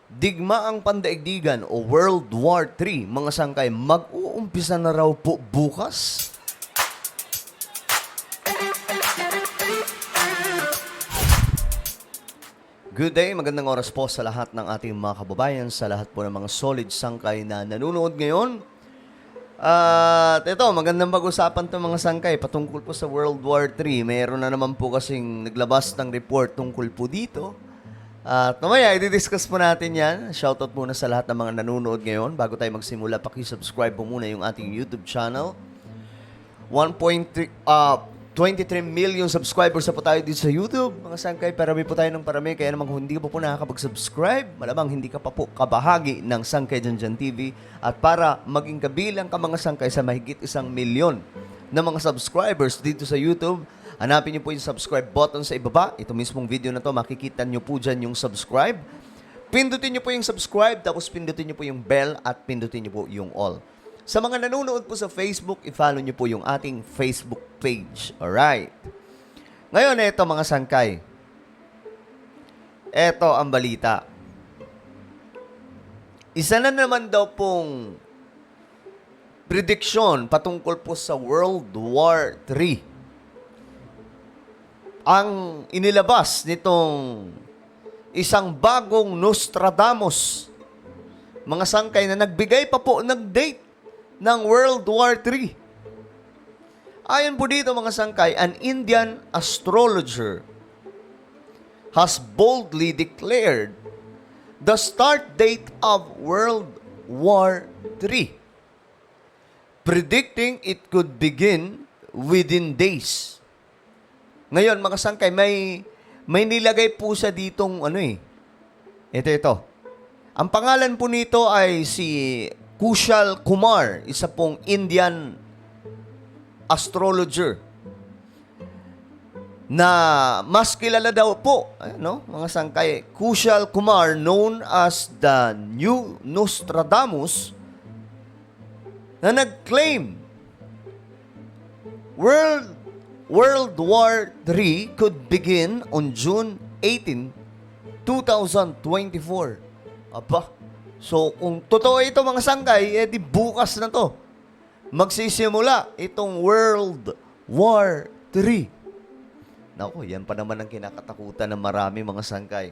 Digmaang pandaigdigan o World War III, mga sangkay, mag-uumpisa na raw po bukas? Good day, magandang oras po sa lahat ng ating mga kababayan, sa lahat po ng mga solid sangkay na nanonood ngayon. At ito, magandang pag-usapan itong mga sangkay patungkol po sa World War III. Mayroon na naman po kasing naglabas ng report tungkol po dito. At mamaya, i-discuss po natin yan. Shoutout muna sa lahat ng mga nanonood ngayon. Bago tayo magsimula, paki-subscribe po muna yung ating YouTube channel. 23 million subscribers na po tayo dito sa YouTube. Mga sangkay, parami po tayo ng parami. Kaya naman kung hindi ka po nakakapag-subscribe, malamang hindi ka pa po kabahagi ng Sangkay Janjan TV. At para maging kabilang ka mga sangkay sa mahigit 1 milyon na mga subscribers dito sa YouTube, hanapin niyo po yung subscribe button sa ibaba. Ito mismong video na to, makikita niyo po dyan yung subscribe. Pindutin niyo po yung subscribe, tapos pindutin niyo po yung bell at pindutin niyo po yung all. Sa mga nanonood po sa Facebook, i-follow niyo po yung ating Facebook page. Alright. Ngayon, ito mga sangkay. Ito ang balita. Isa na naman daw pong prediksyon patungkol po sa World War III ang inilabas nitong isang bagong Nostradamus. Mga sangkay na nagbigay pa po ng date ng World War III. Ayon po dito mga sangkay, an Indian astrologer has boldly declared the start date of World War III, predicting it could begin within days. Ngayon mga sangkay, may nilagay po sa ditong Ito. Ang pangalan po nito ay si Kushal Kumar, isa pong Indian astrologer na mas kilala daw po, mga sangkay, Kushal Kumar, known as the New Nostradamus, na nag-claim World War III could begin on June 18, 2024. Aba, so kung totoo ito mga sangkay, di bukas na to magsisimula itong World War III. Naku, yan pa naman ang kinakatakutan ng marami mga sangkay.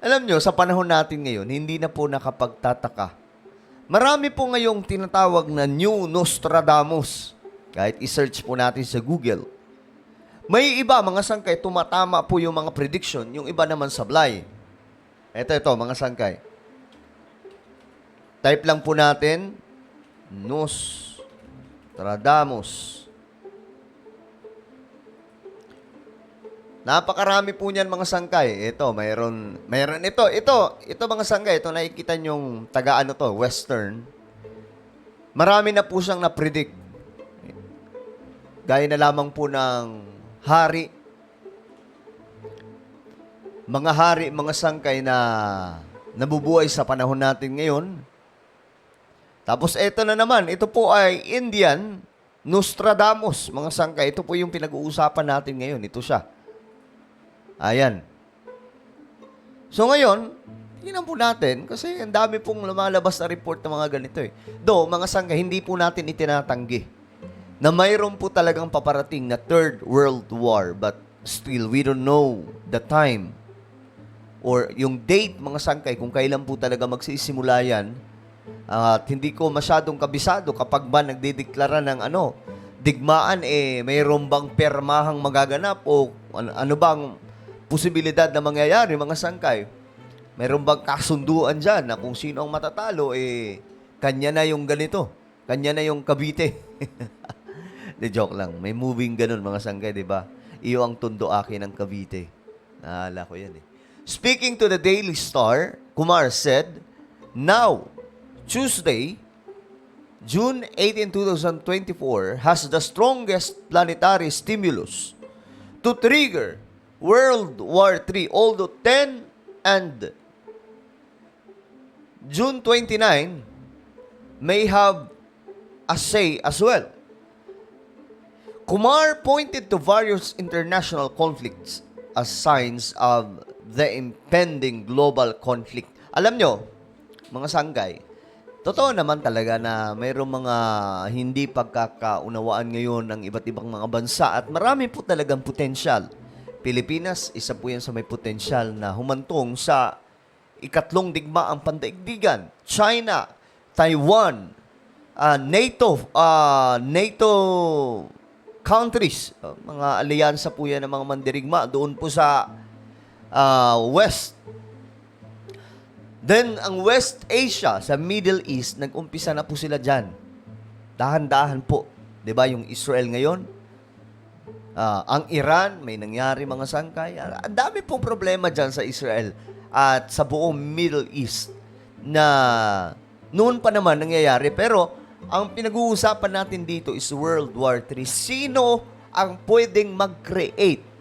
Alam nyo, sa panahon natin ngayon, hindi na po nakapagtataka. Marami po ngayong tinatawag na New Nostradamus. Kahit i-search po natin sa Google. May iba, mga sangkay, tumatama po yung mga prediction, yung iba naman sablay. Ito, mga sangkay. Type lang po natin, Nostradamus. Napakarami po niyan mga sangkay. Ito, mayroon ito mga sangkay. Ito nakikita nyong Western. Marami na po siyang na-predict. Gaya na lamang po ng hari. Mga hari, mga sangkay na nabubuhay sa panahon natin ngayon. Tapos ito na naman, ito po ay Indian Nostradamus, mga sangkay. Ito po yung pinag-uusapan natin ngayon. Ito siya. Ayan. So ngayon, tingnan po natin, kasi ang dami pong lumalabas na report ng mga ganito eh. Though, mga sangkay, hindi po natin itinatanggi na mayroon po talagang paparating na Third World War, but still, we don't know the time or yung date, mga sangkay, kung kailan po talaga magsisimula yan. At hindi ko masyadong kabisado kapag ba nagdedeklara ng digmaan, mayroon bang permahang magaganap o ano bang posibilidad na mangyayari, mga sangkay. Mayroon bang kasunduan dyan na kung sino ang matatalo, kanya na yung ganito, kanya na yung Cavite. De joke lang. May moving ganun, mga sangkay, di ba? Iyo ang tundo akin ng Cavite. Nahala ko yan Speaking to the Daily Star, Kumar said, now, Tuesday, June 18, 2024, has the strongest planetary stimulus to trigger World War III, although 10 and June 29 may have a say as well. Kumar pointed to various international conflicts as signs of the impending global conflict. Alam nyo, mga sanggay, totoo naman talaga na mayroong mga hindi pagkakaunawaan ngayon ng iba't ibang mga bansa at marami po talagang potensyal. Pilipinas, isa po yan sa may potensyal na humantong sa ikatlong digmaang pandaigdigan. China, Taiwan, NATO countries, mga alyansa po yan ng mga mandirigma doon po sa West. Then, ang West Asia, sa Middle East, nag-umpisa na po sila dyan. Dahan-dahan po. 'Di ba yung Israel ngayon? Ang Iran, may nangyari mga sangkay. Ang dami pong problema dyan sa Israel at sa buong Middle East na noon pa naman nangyayari. Pero, ang pinag-uusapan natin dito is World War III. Sino ang pwedeng mag-create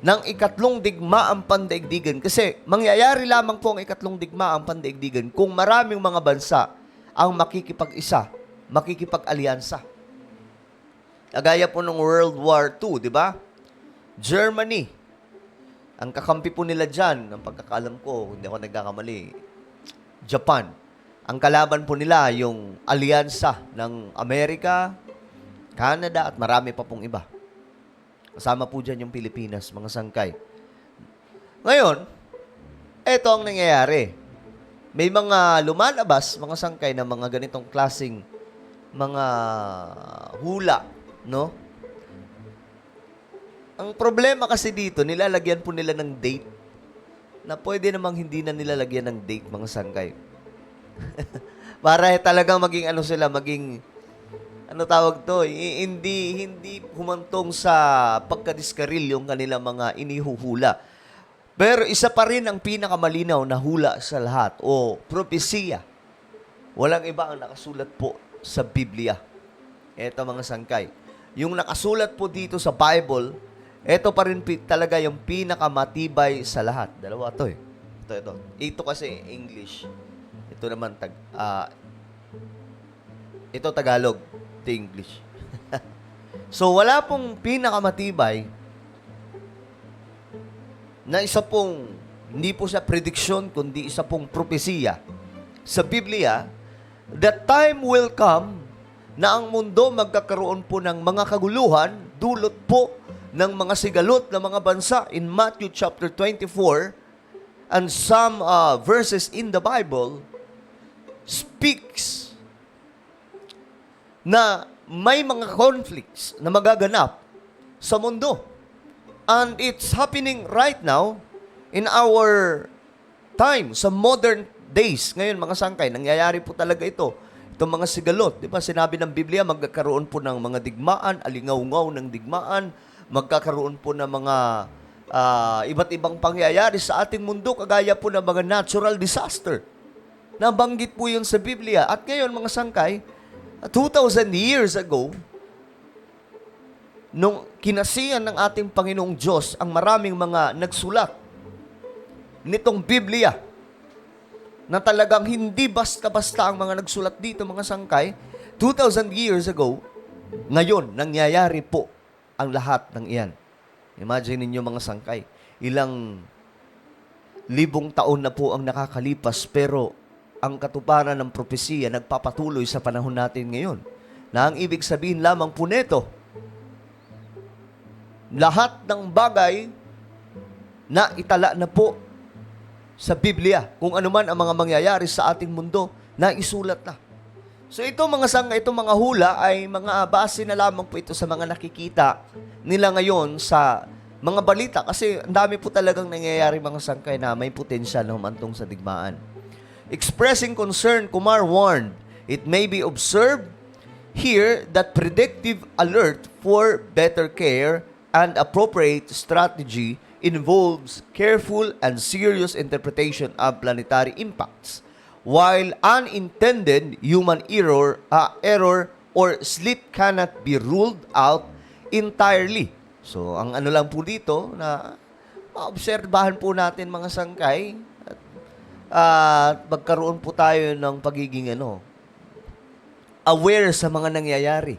ng ikatlong digmaang pandaigdigan? Kasi mangyayari lamang po ang ikatlong digmaang pandaigdigan kung maraming mga bansa ang makikipag-isa, makikipag-alyansa. Agaya po ng World War II, di ba? Germany, ang kakampi po nila dyan, ang pagkakalam ko, hindi ako nagkakamali, Japan. Ang kalaban po nila, yung alyansa ng Amerika, Canada, at marami pa pong iba. Kasama po dyan yung Pilipinas, mga sangkay. Ngayon, eto ang nangyayari. May mga lumalabas, mga sangkay, na mga ganitong klaseng mga hula, no? Ang problema kasi dito, nilalagyan po nila ng date na pwede namang hindi na nilalagyan ng date, mga sangkay. Para talagang maging ano sila, maging ano tawag to, hindi humantong sa pagkadiskaril yung kanilang mga inihuhula. Pero isa pa rin ang pinakamalinaw na hula sa lahat o propesiya. Walang iba ang nakasulat po sa Biblia. Ito mga sangkay. Yung nakasulat po dito sa Bible, ito pa rin talaga yung pinakamatibay sa lahat. Dalawa to eh. Ito. Ito kasi English. Ito naman ito Tagalog. Ito English. So, wala pong pinakamatibay na isa pong, hindi po siya prediction, kundi isa pong propesiya sa Biblia, that time will come na ang mundo magkakaroon po ng mga kaguluhan, dulot po ng mga sigalot na mga bansa. In Matthew chapter 24, and some verses in the Bible speaks na may mga conflicts na magaganap sa mundo. And it's happening right now in our time, sa modern days. Ngayon, mga sangkay, nangyayari po talaga ito. Itong mga sigalot, di ba? Sinabi ng Biblia, magkakaroon po ng mga digmaan, alingaw-ngaw ng digmaan, magkakaroon po ng mga iba't ibang pangyayari sa ating mundo, kagaya po ng mga natural disaster. Nabanggit po yun sa Biblia. At ngayon, mga sangkay, 2,000 years ago, nung kinasihan ng ating Panginoong Diyos ang maraming mga nagsulat nitong Biblia, na talagang hindi basta-basta ang mga nagsulat dito, mga sangkay, 2,000 years ago, ngayon, nangyayari po ang lahat ng iyan. Imagine ninyo, mga sangkay, ilang libong taon na po ang nakakalipas, pero ang katuparan ng propesiya nagpapatuloy sa panahon natin ngayon. Na ang ibig sabihin lamang po neto, lahat ng bagay na itala na po sa Biblia, kung ano man ang mga mangyayari sa ating mundo, na isulat na. So ito mga sangkay, itong mga hula ay mga base na lamang po ito sa mga nakikita nila ngayon sa mga balita. Kasi ang dami po talagang nangyayari, mga sangkay, na may potensyal na humantong sa digmaan. Expressing concern, Kumar warned, it may be observed here that predictive alert for better care and appropriate strategy involves careful and serious interpretation of planetary impacts, while unintended human error or slip cannot be ruled out entirely. So, ang ano lang po dito na maobserbahan po natin, mga sangkay, at magkaroon po tayo ng pagiging aware sa mga nangyayari.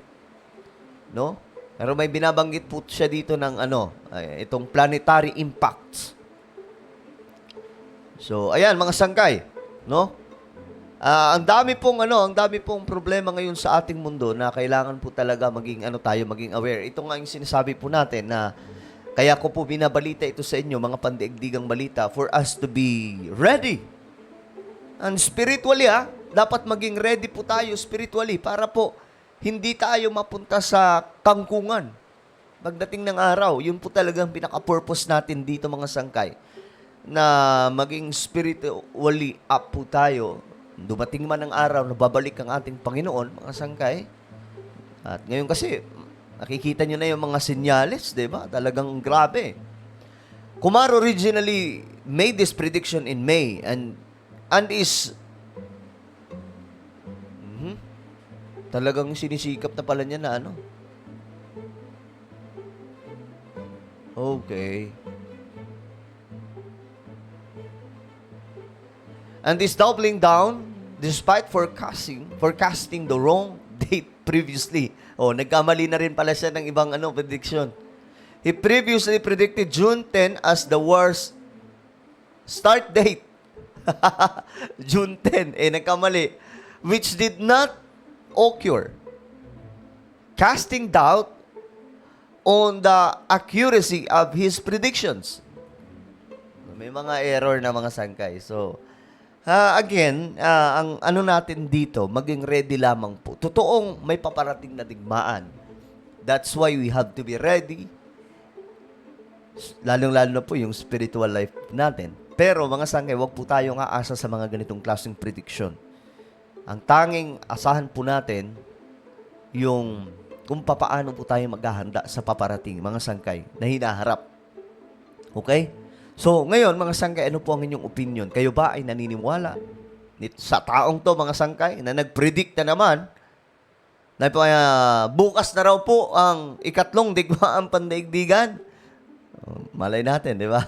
No? Pero may binabanggit po siya dito ng itong planetary impacts. So, ayan, mga sangkay, no? Ang dami pong problema ngayon sa ating mundo na kailangan po talaga maging aware. Ito nga yung sinasabi po natin na kaya ko po binabalita ito sa inyo, mga pandaigdigang balita, for us to be ready. And spiritually, dapat maging ready po tayo spiritually para po hindi tayo mapunta sa kangkungan. Pagdating ng araw, yun po talagang pinaka-purpose natin dito, mga sangkay, na maging spiritually up po tayo. Dumating man ang araw na babalik ang ating Panginoon, mga sangkay. At ngayon kasi, nakikita nyo na yung mga senyales, di ba? Talagang grabe. Kumar originally made this prediction in May and is talagang sinisikap na pala niya na ano. Okay. And is doubling down despite forecasting the wrong date previously. Nagkamali na rin pala siya ng ibang prediction. He previously predicted June 10 as the war's start date. June 10, nagkamali. Which did not occur. Casting doubt on the accuracy of his predictions. May mga error na mga sangkay. So, again, ang natin dito, maging ready lamang po. Totoong may paparating na digmaan. That's why we have to be ready. Lalong-lalo na po yung spiritual life natin. Pero mga sangkay, wag po tayong aasa sa mga ganitong klaseng prediction. Ang tanging asahan po natin yung kung papaano po tayo maghahanda sa paparating, mga sangkay, na hinaharap. Okay? So, ngayon, mga sangkay, ano po ang inyong opinion? Kayo ba ay naniniwala sa taong to, mga sangkay, na nag-predict na naman na bukas na raw po ang ikatlong digmaang pandaigdigan? Malay natin, di ba?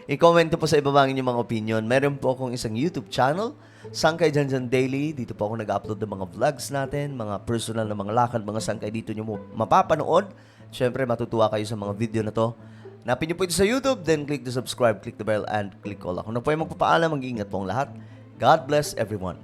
I-comment po sa ibaba ang inyong mga opinion. Meron po akong isang YouTube channel, Sangkay Janjan Daily. Dito po ako nag-upload ng mga vlogs natin, mga personal na mga lakad, mga sangkay. Dito nyo mo mapapanood. Siyempre, matutuwa kayo sa mga video na to. Hanapin nyo po ito sa YouTube, then click the subscribe, click the bell, and click all. Ako na po yung magpapaalam. Mag-iingat po ang lahat. God bless everyone.